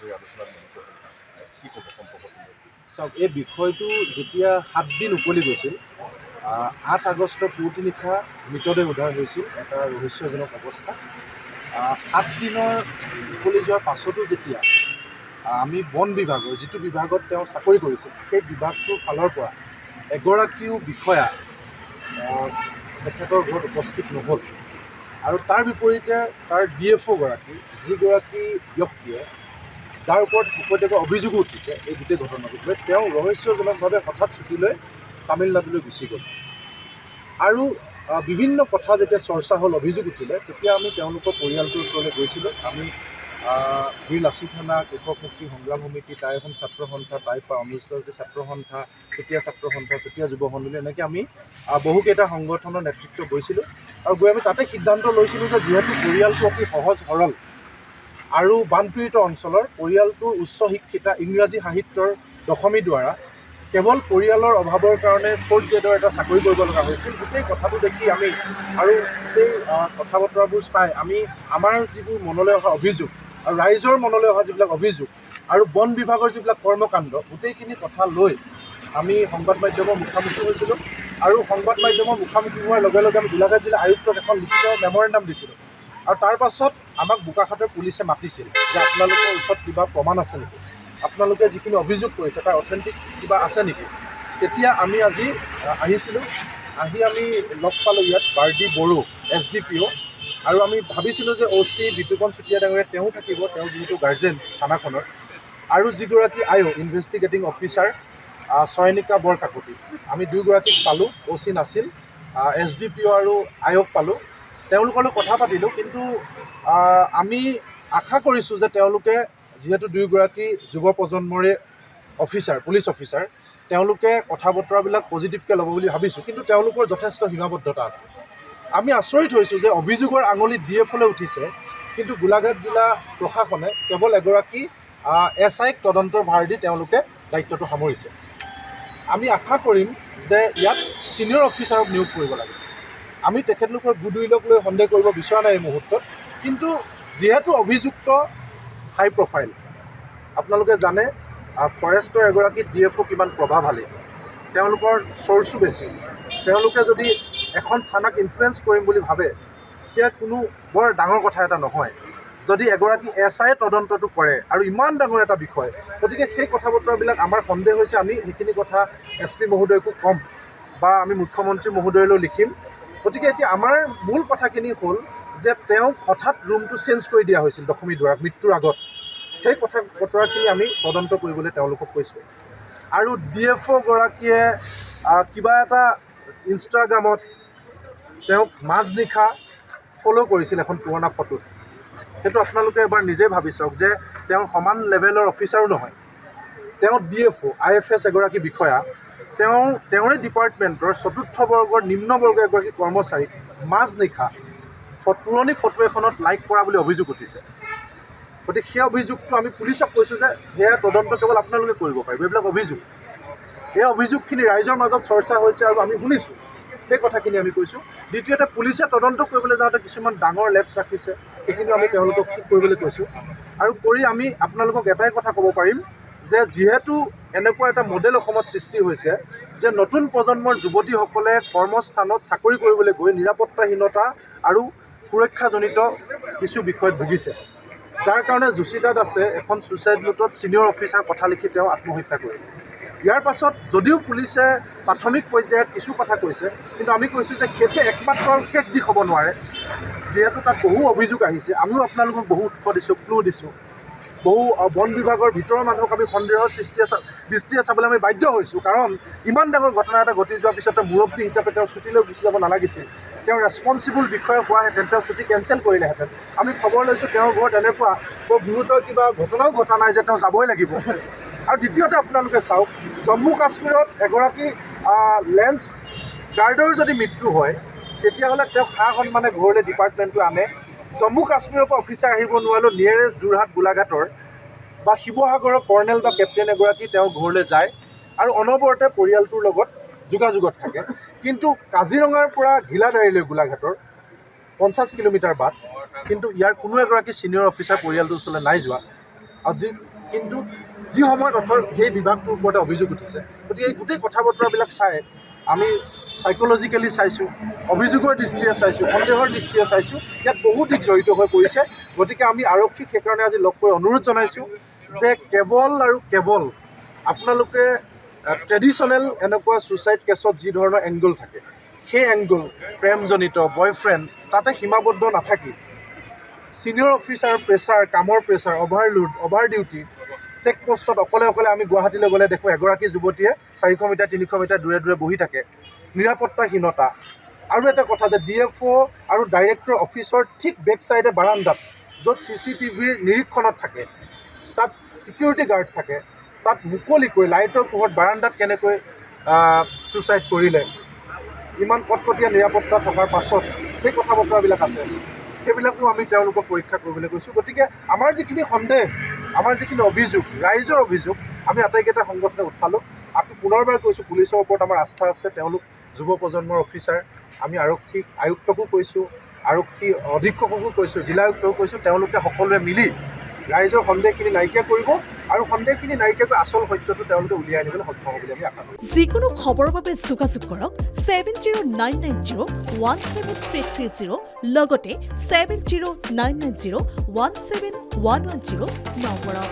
বিষয়ে আলোচনাত মিলিত হ'ল কি ক'ব সম্পৰ্কটো? চাওক, এই বিষয়টো যেতিয়া 7 দিন উকলি গৈছিল, 8 আগষ্টৰ পুৱতি নিশা মৃতদেহ উদ্ধাৰ হৈছিল এটা ৰহস্যজনক অৱস্থা। 7 দিনৰ উকলি যোৱাৰ পাছতো যেতিয়া আমি বন বিভাগৰ যিটো বিভাগত তেওঁ চাকৰি কৰিছিল সেই বিভাগটোৰ ফালৰ পৰা এগৰাকীও বিষয়া তেখেতৰ ঘৰত উপস্থিত নহ'ল। আৰু তাৰ বিপৰীতে তাৰ DFO গৰাকী, যিগৰাকী ব্যক্তিয়ে যাৰ ওপৰত শেহতীয়াকৈ অভিযোগো উঠিছে এই গোটেই ঘটনাটোক লৈ, তেওঁ ৰহস্যজনকভাৱে হঠাৎ ছুটি লৈ তামিলনাডুলৈ গুচি গ'ল। আৰু বিভিন্ন কথা যেতিয়া চৰ্চা হ'ল, অভিযোগ উঠিলে, তেতিয়া আমি তেওঁলোকৰ পৰিয়ালটোৰ ওচৰলৈ গৈছিলোঁ। আমি বীৰ লাচিত থানা, কৃষক মুক্তি সংগ্ৰাম সমিতি, টাই অসম ছাত্ৰ সন্থা, টাইপা অনুষ্ঠিত ছাত্ৰ সন্থা, চুতীয়া ছাত্ৰ সন্থা, চুতীয়া যুৱ সন্মিলন, এনেকৈ আমি বহুকেইটা সংগঠনৰ নেতৃত্ব গৈছিলোঁ। আৰু গৈ আমি তাতে সিদ্ধান্ত লৈছিলোঁ যে যিহেতু পৰিয়ালটো অতি সহজ সৰল আৰু বানপীড়িত অঞ্চলৰ, পৰিয়ালটোৰ উচ্চ শিক্ষিতা, ইংৰাজী সাহিত্যৰ দশমী দ্বাৰা কেৱল পৰিয়ালৰ অভাৱৰ কাৰণে 4th গ্ৰেডৰ এটা চাকৰি কৰিব লগা হৈছিল। গোটেই কথাটো দেখি আমি আৰু গোটেই কথা বতৰাবোৰ চাই আমি আমাৰ যিবোৰ মনলৈ অহা অভিযোগ আৰু ৰাইজৰ মনলৈ অহা যিবিলাক অভিযোগ আৰু বন বিভাগৰ যিবিলাক কৰ্মকাণ্ড, গোটেইখিনি কথা লৈ আমি সংবাদ মাধ্যমৰ মুখামুখি হৈছিলোঁ। আৰু সংবাদ মাধ্যমৰ মুখামুখি হোৱাৰ লগে লগে আমি গোলাঘাট জিলা আয়ুক্তক এখন লিখিত মেমৰেণ্ডাম দিছিলোঁ। আৰু তাৰ পাছত আমাক বোকাখাটৰ পুলিচে মাতিছিল যে আপোনালোকৰ ওচৰত কিবা প্ৰমাণ আছে নেকি, আপোনালোকে যিখিনি অভিযোগ কৰিছে তাৰ অথেণ্টিক কিবা আছে নেকি। তেতিয়া আমি আজি আহিছিলোঁ, আহি আমি লগ পালোঁ ইয়াত বাৰ্ডি বড়ো SDPO, আৰু আমি ভাবিছিলোঁ যে OC বিতুপন চুতীয়া ডাঙৰীয়া তেওঁ থাকিব, তেওঁ যিহেতু গাৰ্জেন থানাখনৰ, আৰু যিগৰাকী IO investigating officer Chayanika Borkakoti, আমি দুয়োগৰাকীক পালোঁ। OC নাছিল, SDPO আৰু IOক পালোঁ, তেওঁলোকৰ লগত কথা পাতিলোঁ। কিন্তু আমি আশা কৰিছোঁ যে তেওঁলোকে যিহেতু দুয়োগৰাকী যুৱ প্ৰজন্মৰে অফিচাৰ, পুলিচ অফিচাৰ, তেওঁলোকে কথা বতৰাবিলাক পজিটিভকৈ ল'ব বুলি ভাবিছোঁ। কিন্তু তেওঁলোকৰ যথেষ্ট সীমাবদ্ধতা আছে। আমি আচৰিত হৈছোঁ যে অভিযোগৰ আঙুলি DFOলৈ উঠিছে, কিন্তু গোলাঘাট জিলা প্ৰশাসনে কেৱল এগৰাকী SIক তদন্তৰ ভাৰ দি তেওঁলোকে দায়িত্বটো সামৰিছে। আমি আশা কৰিম যে ইয়াত ছিনিয়ৰ অফিচাৰক নিয়োগ কৰিব লাগে। আমি তেখেতলোকৰ গুডউইলক লৈ সন্দেহ কৰিব বিচৰা নাই এই মুহূৰ্তত। কিন্তু যিহেতু অভিযুক্ত হাই প্ৰফাইল, আপোনালোকে জানে ফৰেষ্টৰ এগৰাকী DFO কিমান প্ৰভাৱশালী, তেওঁলোকৰ চ'ৰ্চো বেছি। তেওঁলোকে যদি এখন থানাক ইনফ্লুৱেঞ্চ কৰিম বুলি ভাবে, তেতিয়া কোনো বৰ ডাঙৰ কথা এটা নহয়। যদি এগৰাকী SIয়ে তদন্তটো কৰে আৰু ইমান ডাঙৰ এটা বিষয়, গতিকে সেই কথা বতৰাবিলাক আমাৰ সন্দেহ হৈছে। আমি সেইখিনি কথা SP মহোদয়কো ক'ম বা আমি মুখ্যমন্ত্ৰী মহোদয়লৈ লিখিম। গতিকে এতিয়া আমাৰ মূল কথাখিনি হ'ল যে তেওঁক হঠাৎ ৰুমটো চেঞ্জ কৰি দিয়া হৈছিল দশমী দ্বাৰা মৃত্যুৰ আগত। সেই কথা বতৰাখিনি আমি তদন্ত কৰিবলৈ তেওঁলোকক কৈছোঁ। আৰু DFO গৰাকীয়ে কিবা এটা ইনষ্টাগ্ৰামত তেওঁক মাজনিশা ফ'ল' কৰিছিল এখন পুৰণা ফটোত। সেইটো আপোনালোকে এবাৰ নিজে ভাবি চাওক যে তেওঁৰ সমান লেভেলৰ অফিচাৰো নহয়, তেওঁ DFO IFS এগৰাকী বিষয়া, তেওঁৰে ডিপাৰ্টমেণ্টৰ 4ৰ্থ বৰ্গৰ নিম্ন বৰ্গৰ এগৰাকী কৰ্মচাৰীক মাজনিশা পুৰণি ফটো এখনত লাইক কৰা বুলি অভিযোগ উঠিছে। গতিকে সেই অভিযোগটো আমি পুলিচক কৈছোঁ যে সেয়া তদন্ত কেৱল আপোনালোকে কৰিব পাৰিব। এইবিলাক অভিযোগ, এই অভিযোগখিনি ৰাইজৰ মাজত চৰ্চা হৈছে আৰু আমি শুনিছোঁ, সেই কথাখিনি আমি কৈছোঁ। দ্বিতীয়তে, পুলিচে তদন্ত কৰিবলৈ যাওঁতে কিছুমান ডাঙৰ লেপছ ৰাখিছে, সেইখিনিও আমি তেওঁলোকক ঠিক কৰিবলৈ কৈছোঁ। আৰু কৰি আমি আপোনালোকক এটাই কথা ক'ব পাৰিম যে যিহেতু এনেকুৱা এটা মডেল অসমত সৃষ্টি হৈছে যে নতুন প্ৰজন্মৰ যুৱতীসকলে কৰ্মস্থানত চাকৰি কৰিবলৈ গৈ নিৰাপত্তাহীনতা আৰু সুৰক্ষাজনিত কিছু বিষয়ত ভুগিছে, যাৰ কাৰণে যোশীদা দাসে এখন ছুইচাইড নোটত ছিনিয়ৰ অফিচাৰ কথা লিখি তেওঁ আত্মহত্যা কৰিলে। ইয়াৰ পাছত যদিও পুলিচে প্ৰাথমিক পৰ্যায়ত কিছু কথা কৈছে, কিন্তু আমি কৈছোঁ যে সেইটো একমাত্ৰ শেষ দিশ হ'ব নোৱাৰে। যিহেতু তাত বহু অভিযোগ আহিছে, আমিও আপোনালোকক বহু উৎস দিছোঁ, ক্লু দিছোঁ, বহু বন বিভাগৰ ভিতৰৰ মানুহক আমি সন্দেহৰ দৃষ্টিৰে চাবলৈ আমি বাধ্য হৈছোঁ। কাৰণ ইমান ডাঙৰ ঘটনা এটা ঘটি যোৱাৰ পিছতে মুৰব্বী হিচাপে তেওঁ ছুটীলৈ গুচি যাব নালাগিছিল। তেওঁ ৰেছপনচিবল বিষয়া হোৱাহেঁতেন তেওঁ ছুটী কেঞ্চেল কৰিলেহেঁতেন। আমি খবৰ লৈছোঁ তেওঁৰ ঘৰত এনেকুৱা বৰ গুৰুতৰ কিবা ঘটনাও ঘটা নাই যে তেওঁ যাবই লাগিব। আৰু দ্বিতীয়তে আপোনালোকে চাওক, জম্মু কাশ্মীৰত এগৰাকী লেন্স গাৰ্ডৰ যদি মৃত্যু হয়, তেতিয়াহ'লে তেওঁক সা সন্মানে ঘৰলৈ ডিপাৰ্টমেণ্টটো আনে। জম্মু কাশ্মীৰৰ পৰা অফিচাৰ আহিব নোৱাৰিলেও নিয়েৰেষ্ট যোৰহাট গোলাঘাটৰ বা শিৱসাগৰৰ কৰ্ণেল বা কেপ্টেইন এগৰাকী তেওঁৰ ঘৰলৈ যায় আৰু অনবৰতে পৰিয়ালটোৰ লগত যোগাযোগত থাকে। কিন্তু কাজিৰঙাৰ পৰা ঘিলাধাৰীলৈ গোলাঘাটৰ 50 কিলোমিটাৰ বাট, কিন্তু ইয়াৰ কোনো এগৰাকী ছিনিয়ৰ অফিচাৰ পৰিয়ালটোৰ ওচৰলৈ নাই যোৱা। আজি কিন্তু যি সময়ত সেই বিভাগটোৰ ওপৰতে অভিযোগ উঠিছে, গতিকে এই গোটেই কথা বতৰাবিলাক চাই আমি চাইক'লজিকেলি চাইছোঁ, অভিযোগৰ দৃষ্টিৰে চাইছোঁ, সন্দেহৰ দৃষ্টিৰে চাইছোঁ, ইয়াত বহু দিশ জড়িত হৈ পৰিছে। গতিকে আমি আৰক্ষীক সেইকাৰণে আজি লগ কৰি অনুৰোধ জনাইছোঁ যে কেৱল আৰু কেৱল আপোনালোকে ট্ৰেডিশ্যনেল এনেকুৱা ছুইচাইড কেছত যি ধৰণৰ এংগল থাকে, সেই এংগল প্ৰেমজনিত বয়ফ্ৰেণ্ড তাতে সীমাবদ্ধ নাথাকি ছিনিয়ৰ অফিচাৰ প্ৰেছাৰ, কামৰ pressure, overload, over duty, check পোষ্টত অকলে অকলে আমি গুৱাহাটীলৈ গ'লে দেখোঁ এগৰাকী যুৱতীয়ে 400 মিটাৰ 300 মিটাৰ দূৰে দূৰে বহি থাকে, নিৰাপত্তাহীনতা। আৰু এটা কথা যে DFO আৰু ডাইৰেক্টৰ অফিচৰ ঠিক বেক চাইডে বাৰান্দাত য'ত CCTVৰ নিৰীক্ষণত থাকে, তাত ছিকিউৰিটি গাৰ্ড থাকে, তাত মুকলিকৈ লাইটৰ পোহৰত বাৰান্দাত কেনেকৈ ছুইচাইড কৰিলে, ইমান কটকটীয়া নিৰাপত্তা থকাৰ পাছত সেই কথা বতৰাবিলাক আছে, সেইবিলাকো আমি তেওঁলোকক পৰীক্ষা কৰিবলৈ কৈছোঁ। গতিকে আমাৰ যিখিনি সন্দেহ, আমাৰ যিখিনি অভিযোগ, ৰাইজৰ অভিযোগ, আমি আটাইকেইটা সংগঠনে উঠালোঁ। আমি পুনৰবাৰ কৈছোঁ, পুলিচৰ ওপৰত আমাৰ আস্থা আছে, তেওঁলোক যুৱ প্ৰজন্মৰ অফিচাৰ। আমি আৰক্ষী আয়ুক্তকো কৈছোঁ, আৰক্ষী অধীক্ষককো কৈছোঁ, জিলা আয়ুক্তকো কৈছোঁ, তেওঁলোকে সকলোৱে মিলি ৰাইজৰ সন্দেহখিনি নাইকিয়া কৰিব আৰু সন্দেহখিনি নাইকিয়া কৰি আচল সত্যটো তেওঁলোকে উলিয়াই আনিবলৈ সক্ষম হ'ব বুলি আমি আশা কৰোঁ। যিকোনো খবৰৰ বাবে যোগাযোগ কৰক 7099017330 লগতে 7099017110 নম্বৰত।